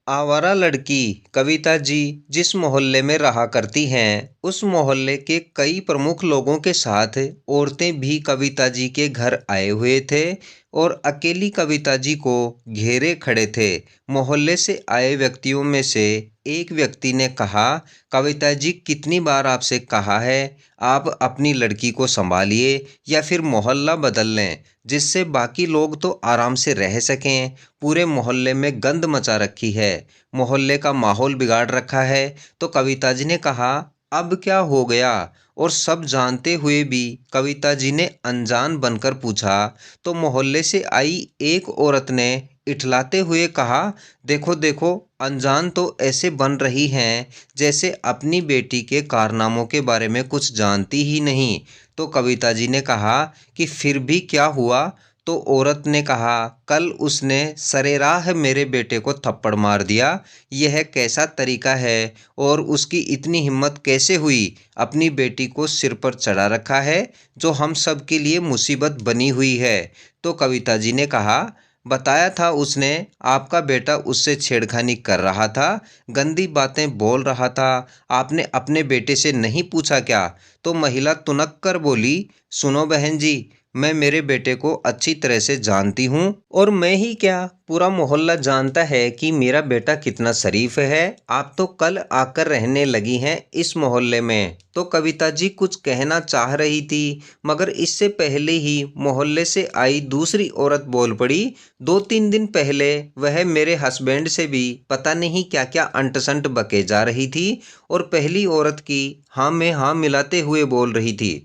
आवारा लड़की कविता जी जिस मोहल्ले में रहा करती हैं, उस मोहल्ले के कई प्रमुख लोगों के साथ औरतें भी कविता जी के घर आए हुए थे और अकेली कविता जी को घेरे खड़े थे। मोहल्ले से आए व्यक्तियों में से एक व्यक्ति ने कहा, कविता जी कितनी बार आपसे कहा है, आप अपनी लड़की को संभालिए या फिर मोहल्ला बदल लें, जिससे बाकी लोग तो आराम से रह सकें। पूरे मोहल्ले में गंद मचा रखी है, मोहल्ले का माहौल बिगाड़ रखा है। तो कविता जी ने कहा, अब क्या हो गया? और सब जानते हुए भी कविता जी ने अनजान बनकर पूछा। तो मोहल्ले से आई एक औरत ने इठलाते हुए कहा, देखो देखो, अनजान तो ऐसे बन रही हैं जैसे अपनी बेटी के कारनामों के बारे में कुछ जानती ही नहीं। तो कविता जी ने कहा कि फिर भी क्या हुआ? तो औरत ने कहा, कल उसने सरेराह मेरे बेटे को थप्पड़ मार दिया। यह कैसा तरीका है और उसकी इतनी हिम्मत कैसे हुई? अपनी बेटी को सिर पर चढ़ा रखा है, जो हम सब के लिए मुसीबत बनी हुई है। तो कविता जी ने कहा, बताया था उसने, आपका बेटा उससे छेड़खानी कर रहा था, गंदी बातें बोल रहा था। आपने अपने बेटे से नहीं पूछा क्या? तो महिला तुनक कर बोली, सुनो बहन जी, मैं मेरे बेटे को अच्छी तरह से जानती हूँ और मैं ही क्या, पूरा मोहल्ला जानता है कि मेरा बेटा कितना शरीफ है। आप तो कल आकर रहने लगी हैं इस मोहल्ले में। तो कविता जी कुछ कहना चाह रही थी, मगर इससे पहले ही मोहल्ले से आई दूसरी औरत बोल पड़ी, 2-3 दिन पहले वह मेरे हस्बैंड से भी पता नहीं क्या क्या अंट-संट बके जा रही थी और पहली औरत की हाँ में हाँ मिलाते हुए बोल रही थी।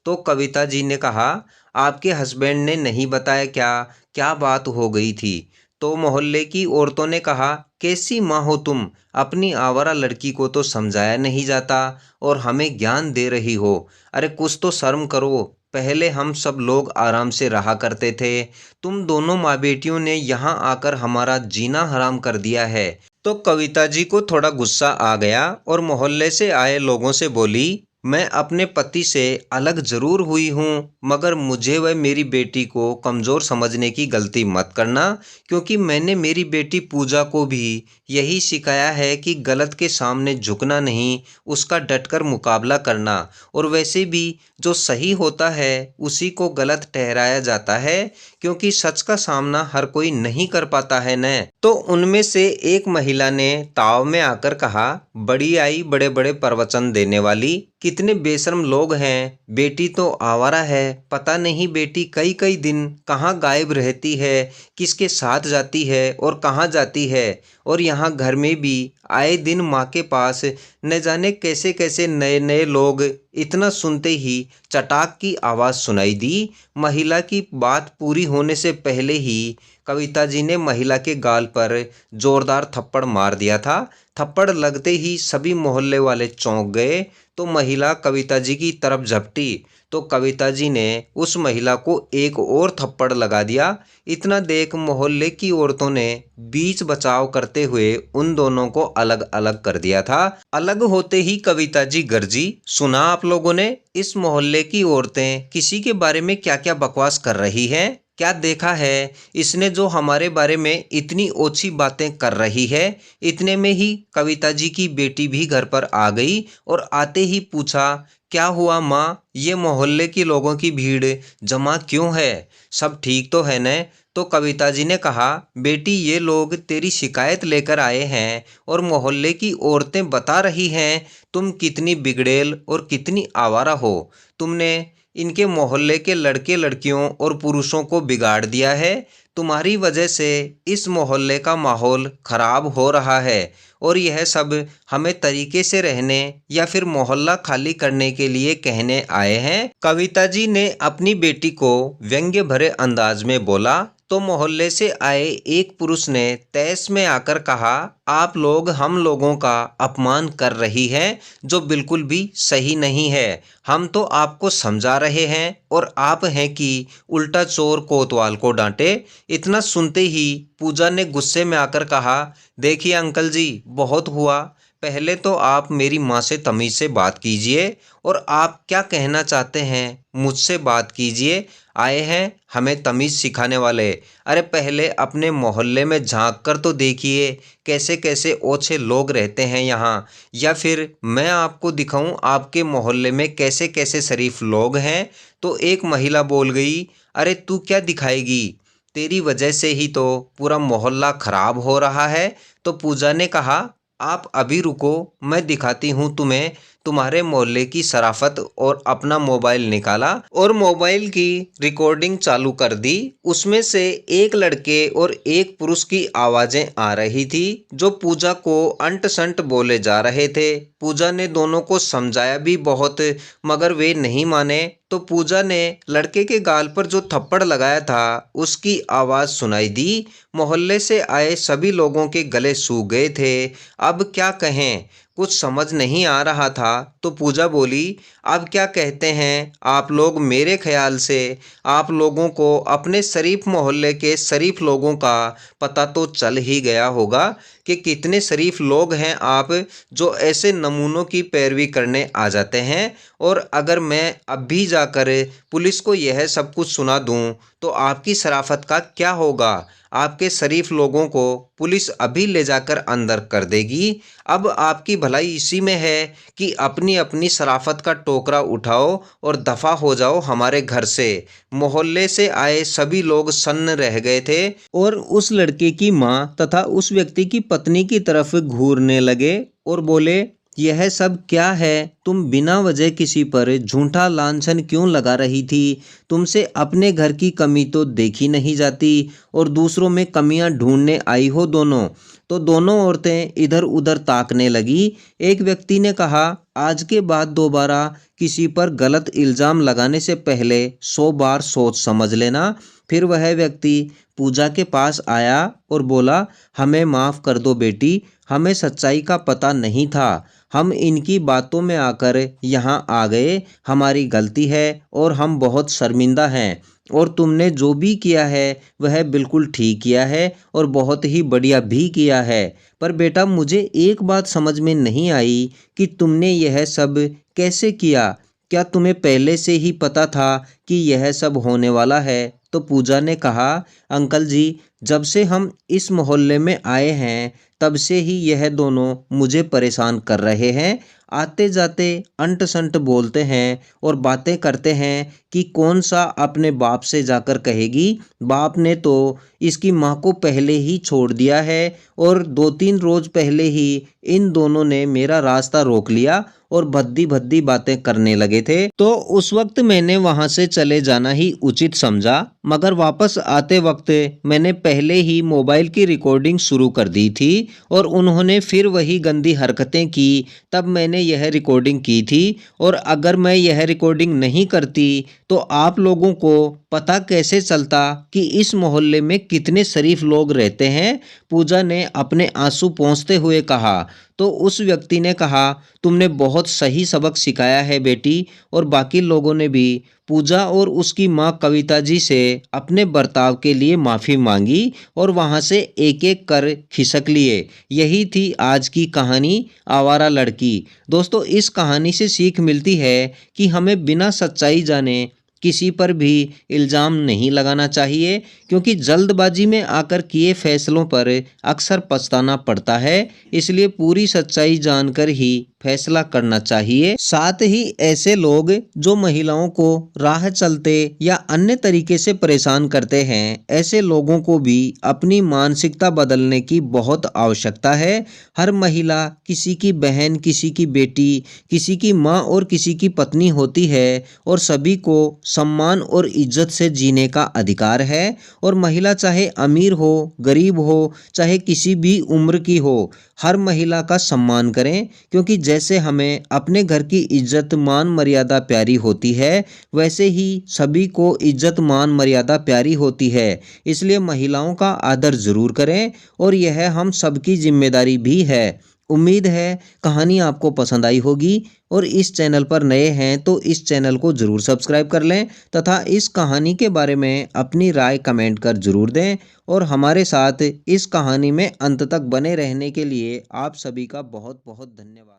तो कविता जी ने कहा, आपके हस्बैंड ने नहीं बताया क्या? क्या बात हो गई थी? तो मोहल्ले की औरतों ने कहा, कैसी माँ हो तुम? अपनी आवारा लड़की को तो समझाया नहीं जाता और हमें ज्ञान दे रही हो। अरे कुछ तो शर्म करो। पहले हम सब लोग आराम से रहा करते थे, तुम दोनों माँ बेटियों ने यहाँ आकर हमारा जीना हराम कर दिया है। तो कविता जी को थोड़ा गुस्सा आ गया और मोहल्ले से आए लोगों से बोली, मैं अपने पति से अलग जरूर हुई हूँ, मगर मुझे व मेरी बेटी को कमज़ोर समझने की गलती मत करना, क्योंकि मैंने मेरी बेटी पूजा को भी यही सिखाया है कि गलत के सामने झुकना नहीं, उसका डटकर मुकाबला करना। और वैसे भी जो सही होता है उसी को गलत ठहराया जाता है, क्योंकि सच का सामना हर कोई नहीं कर पाता है न। तो उनमें से एक महिला ने ताव में आकर कहा, बड़ी आई बड़े बड़े प्रवचन देने वाली, कितने बेशर्म लोग हैं। बेटी तो आवारा है, पता नहीं बेटी कई कई दिन कहाँ गायब रहती है, किसके साथ जाती है और कहाँ जाती है। और यहाँ घर में भी आए दिन माँ के पास न जाने कैसे कैसे नए नए लोग। इतना सुनते ही चटाक की आवाज़ सुनाई दी। महिला की बात पूरी होने से पहले ही कविता जी ने महिला के गाल पर जोरदार थप्पड़ मार दिया था। थप्पड़ लगते ही सभी मोहल्ले वाले चौंक गए। तो महिला कविता जी की तरफ झपटी, तो कविता जी ने उस महिला को एक और थप्पड़ लगा दिया। इतना देख मोहल्ले की औरतों ने बीच बचाव करते हुए उन दोनों को अलग अलग कर दिया था। अलग होते ही कविता जी गरजी, सुना आप लोगों ने, इस मोहल्ले की औरतें किसी के बारे में क्या क्या बकवास कर रही हैं? क्या देखा है इसने जो हमारे बारे में इतनी ओछी बातें कर रही है? इतने में ही कविता जी की बेटी भी घर पर आ गई और आते ही पूछा, क्या हुआ माँ, ये मोहल्ले के लोगों की भीड़ जमा क्यों है? सब ठीक तो है न? तो कविता जी ने कहा, बेटी ये लोग तेरी शिकायत लेकर आए हैं और मोहल्ले की औरतें बता रही हैं तुम कितनी बिगड़ैल और कितनी आवारा हो। तुमने इनके मोहल्ले के लड़के लड़कियों और पुरुषों को बिगाड़ दिया है। तुम्हारी वजह से इस मोहल्ले का माहौल खराब हो रहा है और यह सब हमें तरीके से रहने या फिर मोहल्ला खाली करने के लिए कहने आए हैं। कविता जी ने अपनी बेटी को व्यंग्य भरे अंदाज में बोला। तो मोहल्ले से आए एक पुरुष ने तैस में आकर कहा, आप लोग हम लोगों का अपमान कर रही हैं, जो बिल्कुल भी सही नहीं है। हम तो आपको समझा रहे हैं और आप हैं कि उल्टा चोर कोतवाल को डांटे। इतना सुनते ही पूजा ने गुस्से में आकर कहा, देखिए अंकल जी, बहुत हुआ। पहले तो आप मेरी माँ से तमीज़ से बात कीजिए और आप क्या कहना चाहते हैं मुझसे बात कीजिए। आए हैं हमें तमीज़ सिखाने वाले। अरे पहले अपने मोहल्ले में झांक कर तो देखिए कैसे कैसे ओछे लोग रहते हैं यहाँ। या फिर मैं आपको दिखाऊं आपके मोहल्ले में कैसे कैसे शरीफ लोग हैं। तो एक महिला बोल गई, अरे तू क्या दिखाएगी, तेरी वजह से ही तो पूरा मोहल्ला खराब हो रहा है। तो पूजा ने कहा, आप अभी रुको, मैं दिखाती हूँ तुम्हें तुम्हारे मोहल्ले की शराफत। और अपना मोबाइल निकाला और मोबाइल की रिकॉर्डिंग चालू कर दी। उसमें से एक लड़के और एक पुरुष की आवाज़ें आ रही थी जो पूजा को अंट संट बोले जा रहे थे। पूजा ने दोनों को समझाया भी बहुत, मगर वे नहीं माने। तो पूजा ने लड़के के गाल पर जो थप्पड़ लगाया था उसकी आवाज़ सुनाई दी। मोहल्ले से आए सभी लोगों के गले सूख गए थे। अब क्या कहें, कुछ समझ नहीं आ रहा था। तो पूजा बोली, अब क्या कहते हैं आप लोग। मेरे ख्याल से आप लोगों को अपने शरीफ मोहल्ले के शरीफ लोगों का पता तो चल ही गया होगा कि कितने शरीफ लोग हैं आप, जो ऐसे नमूनों की पैरवी करने आ जाते हैं। और अगर मैं अब भी जाकर पुलिस को यह सब कुछ सुना दूं तो आपकी शराफत का क्या होगा। आपके शरीफ लोगों को पुलिस अभी ले जाकर अंदर कर देगी। अब आपकी भलाई इसी में है कि अपनी अपनी शराफत का टोकरा उठाओ और दफ़ा हो जाओ हमारे घर से। मोहल्ले से आए सभी लोग सन्न रह गए थे और उस लड़के की माँ तथा उस व्यक्ति की पत्नी की तरफ घूरने लगे और बोले, यह सब क्या है, तुम बिना वजह किसी पर झूठा लांछन क्यों लगा रही थी। तुमसे अपने घर की कमी तो देखी नहीं जाती और दूसरों में कमियां ढूंढने आई हो दोनों। तो दोनों औरतें इधर उधर ताकने लगी। एक व्यक्ति ने कहा, आज के बाद दोबारा किसी पर गलत इल्ज़ाम लगाने से पहले 100 बार सोच समझ लेना। फिर वह व्यक्ति पूजा के पास आया और बोला, हमें माफ़ कर दो बेटी, हमें सच्चाई का पता नहीं था, हम इनकी बातों में आकर यहाँ आ गए, हमारी गलती है और हम बहुत शर्मिंदा हैं। और तुमने जो भी किया है वह बिल्कुल ठीक किया है और बहुत ही बढ़िया भी किया है। पर बेटा मुझे एक बात समझ में नहीं आई कि तुमने यह सब कैसे किया। क्या तुम्हें पहले से ही पता था कि यह सब होने वाला है। तो पूजा ने कहा, अंकल जी, जब से हम इस मोहल्ले में आए हैं तब से ही यह दोनों मुझे परेशान कर रहे हैं। आते जाते अंट संट बोलते हैं और बातें करते हैं कि कौन सा अपने बाप से जाकर कहेगी। बाप ने तो इसकी माँ को पहले ही छोड़ दिया है और 2-3 रोज़ पहले ही इन दोनों ने मेरा रास्ता रोक लिया और भद्दी भद्दी बातें करने लगे थे। तो उस वक्त मैंने वहां से चले जाना ही उचित समझा, मगर वापस आते वक्त मैंने पहले ही मोबाइल की रिकॉर्डिंग शुरू कर दी थी और उन्होंने फिर वही गंदी हरकतें की। तब मैंने यह रिकॉर्डिंग की थी और अगर मैं यह रिकॉर्डिंग नहीं करती तो आप लोगों को पता कैसे चलता कि इस मोहल्ले में कितने शरीफ लोग रहते हैं। पूजा ने अपने आंसू पोंछते हुए कहा। तो उस व्यक्ति ने कहा, तुमने बहुत सही सबक सिखाया है बेटी। और बाकी लोगों ने भी पूजा और उसकी माँ कविता जी से अपने बर्ताव के लिए माफ़ी मांगी और वहाँ से एक एक कर खिसक लिए। यही थी आज की कहानी, आवारा लड़की। दोस्तों इस कहानी से सीख मिलती है कि हमें बिना सच्चाई जाने किसी पर भी इल्ज़ाम नहीं लगाना चाहिए, क्योंकि जल्दबाजी में आकर किए फैसलों पर अक्सर पछताना पड़ता है। इसलिए पूरी सच्चाई जानकर ही फैसला करना चाहिए। साथ ही ऐसे लोग जो महिलाओं को राह चलते या अन्य तरीके से परेशान करते हैं, ऐसे लोगों को भी अपनी मानसिकता बदलने की बहुत आवश्यकता है। हर महिला किसी की बहन, किसी की बेटी, किसी की माँ और किसी की पत्नी होती है और सभी को सम्मान और इज्जत से जीने का अधिकार है। और महिला चाहे अमीर हो, गरीब हो, चाहे किसी भी उम्र की हो, हर महिला का सम्मान करें, क्योंकि जैसे हमें अपने घर की इज्जत मान मर्यादा प्यारी होती है, वैसे ही सभी को इज्जत मान मर्यादा प्यारी होती है। इसलिए महिलाओं का आदर ज़रूर करें और यह हम सबकी जिम्मेदारी भी है। उम्मीद है कहानी आपको पसंद आई होगी और इस चैनल पर नए हैं तो इस चैनल को ज़रूर सब्सक्राइब कर लें तथा इस कहानी के बारे में अपनी राय कमेंट कर ज़रूर दें और हमारे साथ इस कहानी में अंत तक बने रहने के लिए आप सभी का बहुत बहुत धन्यवाद।